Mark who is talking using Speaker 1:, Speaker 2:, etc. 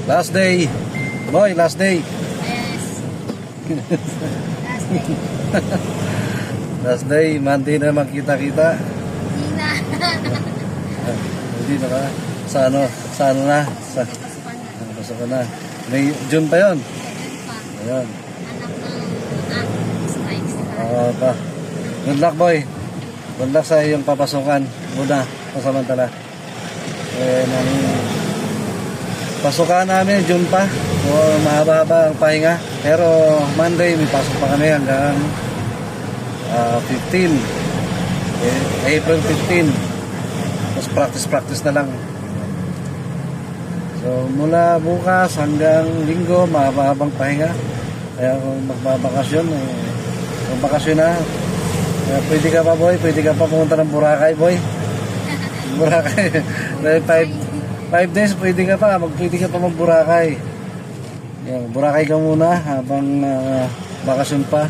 Speaker 1: Last day. Boy, last day.
Speaker 2: Yes. Last day.
Speaker 1: Last day, Monday na magkita-kita.
Speaker 2: Hindi na.
Speaker 1: Hindi na ka. Sa ano na? Sa
Speaker 2: Pasukan na.
Speaker 1: pasok na. May June pa yon.
Speaker 2: Ayun pa.
Speaker 1: Ayun.
Speaker 2: Anak ng strikes na.
Speaker 1: Oo pa. Good luck, boy. Good luck sa iyong papasukan. Muna, pasamantala. Nang pasukan namin, June pa. So, mahaba-haba ang pahinga. Pero Monday, may pasok pa kami hanggang 15. April 15. Tapos practice na lang. So, mula bukas hanggang linggo, mahaba-habang pahinga. Kaya kung magbabakasyon, kung bakasyon na, pwede ka pa, boy. Pwede ka pa pumunta ng Boracay, boy. Boracay. Dahil 5 days, pwede ka pa mag-Boracay. Yan, Boracay ka muna habang bakasyon pa.